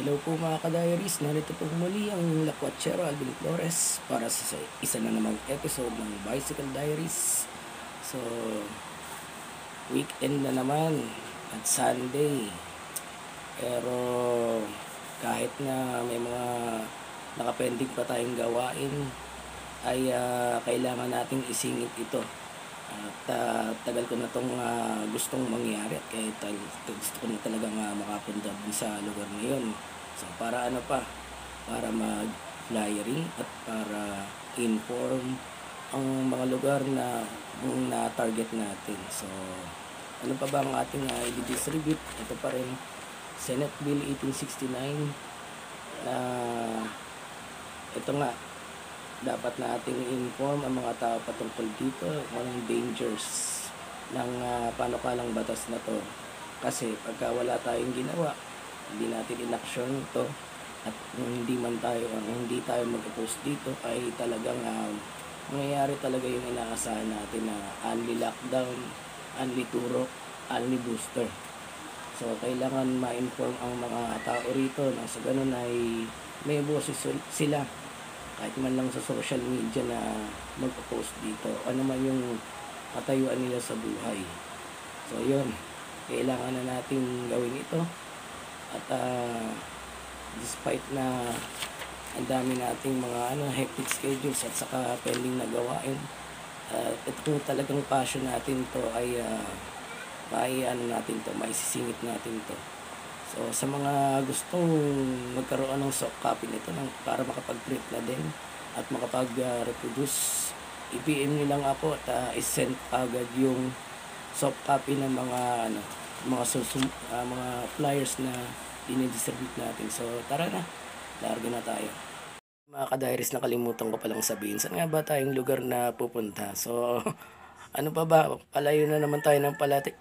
Hello po mga ka-diaries, narito po muli ang Lakwatchero Alvin Flores para sa isa na namang episode ng Bicycle Diaries. So, weekend na naman at Sunday. Pero kahit na may mga nakapending pa tayong gawain, ay kailangan nating isingit ito. At tagal ko na itong gustong mangyari at kaya gusto ko na talagang makapunta sa lugar na yun. So para ano pa, para mag-flyering at para inform ang mga lugar na target natin. So ano pa ba ang ating i-distribute? Ito pa rin, Senate Bill 1869 na ito nga, dapat nating inform ang mga tao patungkol dito kung anong dangers ng panukalang batas na to. Kasi pagka wala tayong ginawa, hindi natin inaksyon to, at hindi tayo mag-post dito, ay talagang mangyayari talaga yung inaasahan natin na only lockdown, only turok, only booster. So kailangan ma-inform ang mga tao rito na sa ganun ay may boses sila, kahit man lang sa social media, na magpo-post dito ano man yung patayuan nila sa buhay. So yun, kailangan na natin gawin ito. At despite na ang dami nating mga hectic schedules at saka pending na gawain, ito talagang passion natin to ay maisisingit natin to. So sa mga gustong magkaroon ng soft copy nito para makapag-print na din at makapag-reproduce, i-PM nyo lang ako at i-send agad yung soft copy ng mga mga flyers na dinidistribute natin. So tara na, larga na tayo. Mga ka-diaries, nakalimutan ko palang sabihin, saan nga ba tayong lugar na pupunta? So ano pa ba, palayo na naman tayo ng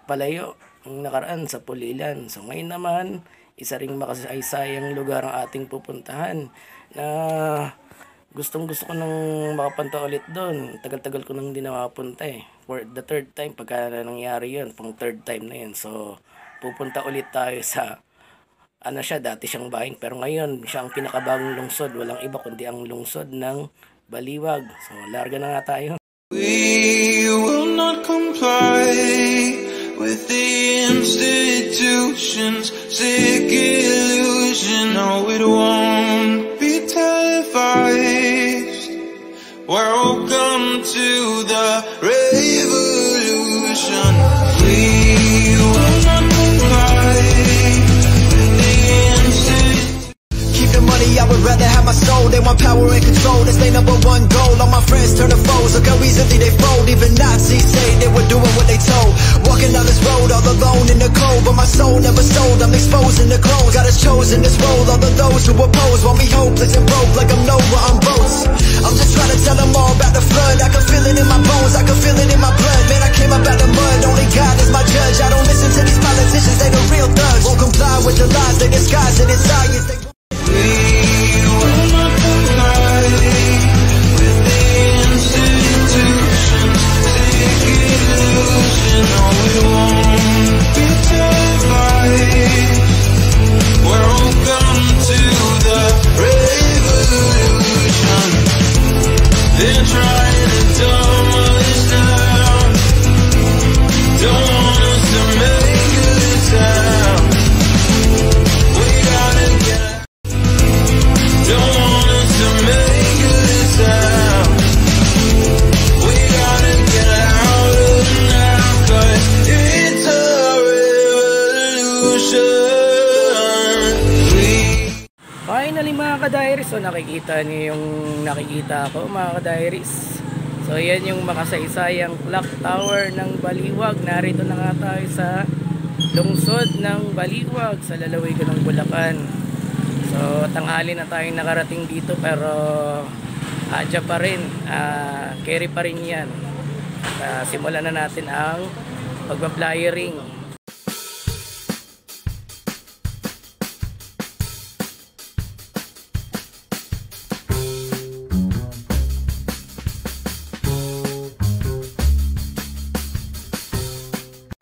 palayo ang nakaraan sa Pulilan. So ngayon naman, isa ring makasaysayang lugar ang ating pupuntahan na gustong gusto ko nang makapunta ulit doon. Tagal-tagal ko nang di nakapunta for the third time. Pagka nangyari yun, pang third time na yun. So pupunta ulit tayo sa dati siyang bayan, pero ngayon siya ang pinakabagong lungsod. Walang iba kundi ang lungsod ng Baliwag. So larga na nga tayo. We will not comply with the institution's sick illusion. No, it won't be televised. Welcome to the revolution. We will not comply with the institution. Keep the money, I would rather have my soul. They want power and control, that's their number one goal. All my friends turn to foes, look how easily they fold. Even Nazis say they were doing what they told. Walking down this road all alone in the cold, but my soul never sold. I'm exposing the clothes, God has chosen this role. All of those who oppose want me hopeless and broke, like I'm Noah on boats. I'm just trying to tell them all about the flood. I can feel it in my bones, I can feel it in my blood. Man, I came up out the mud, only God is my judge. I don't listen to these politicians, they the real thugs. Won't comply with the lies, they disguise it as science. We will not comply with the institution's sick illusion. No, it won't be televised. Welcome to the revolution. They're trying to dumb us down. Don't want us to make it sound. We gotta get. Don't want us to make it sound. We gotta get out of now, 'cause it's a revolution. Finally mga ka-diaries, so nakikita niyo yung nakikita ko mga ka-diaries. So yan yung makasaysayang clock tower ng Baliwag. Narito na nga tayo sa lungsod ng Baliwag, sa lalawigan ng Bulacan. So tanghali na tayong nakarating dito, pero adya pa rin, carry pa rin yan. Simulan na natin ang pagpa-flyering.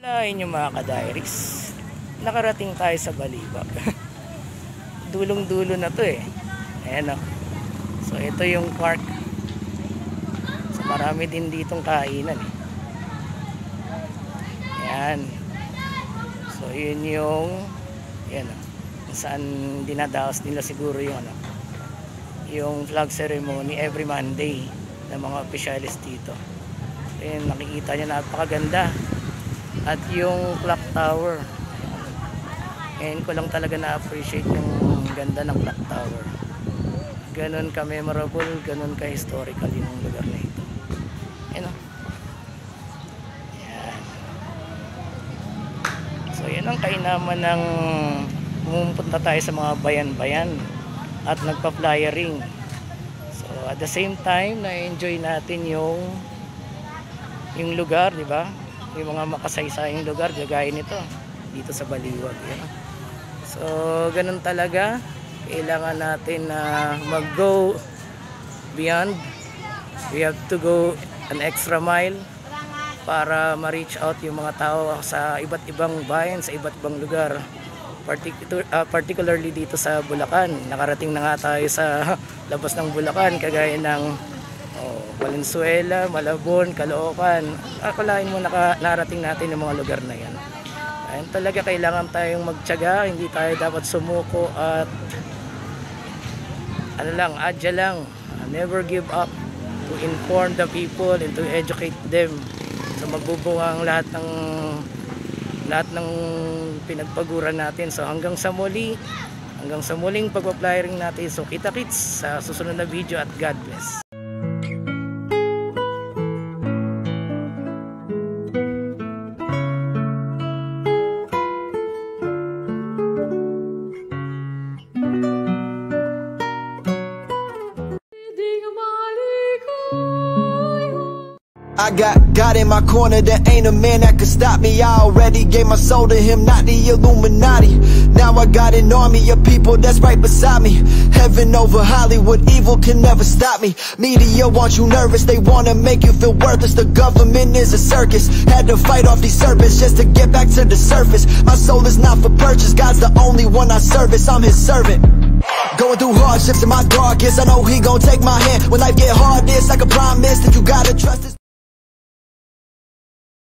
Lain yung mga ka-diaries, nakarating tayo sa Baliwag. dulong-dulo na to eh. Ayan o. So ito yung park. So marami din ditong kainan eh. Ayan. So yun yung ayan o, kung saan dinadaos nila siguro yung yung flag ceremony every Monday ng mga officials dito. Ayan, nakikita nyo, napakaganda. At yung clock tower, ngayon ko lang talaga na-appreciate yung ganda ng clock tower. Ganun ka-memorable, ganun ka-historical yung lugar na ito. Ayan o. Ayan. So yan ang kainaman ng pumupunta tayo sa mga bayan-bayan at nagpa-flyering. So at the same time, na-enjoy natin yung lugar, di ba? Yung mga makasaysayang lugar, gagaya nito dito sa Baliwag. Yan. So ganun talaga, kailangan natin na mag-go beyond. We have to go an extra mile para ma-reach out yung mga tao sa iba't ibang bayan, sa iba't ibang lugar. Particularly dito sa Bulacan. Nakarating na nga tayo sa labas ng Bulacan, kagaya ng Valenzuela, Malabon, Caloocan. Akalain mo narating natin yung mga lugar na yan. Ayun, talaga kailangan tayong magtiyaga, hindi tayo dapat sumuko at adya lang, never give up to inform the people and to educate them. So magbubunga ang lahat ng pinagpaguran natin. So hanggang sa muling pagpa-flyering natin. So kita-kits sa susunod na video at God bless. I got God in my corner, there ain't a man that could stop me. I already gave my soul to him, not the Illuminati. Now I got an army of people that's right beside me. Heaven over Hollywood, evil can never stop me. Media want you nervous, they wanna make you feel worthless. The government is a circus, had to fight off these serpents just to get back to the surface. My soul is not for purchase, God's the only one I service, I'm his servant. Going through hardships in my darkest, I know he gon' take my hand. When life get hard, it's like a promise that you gotta trust this.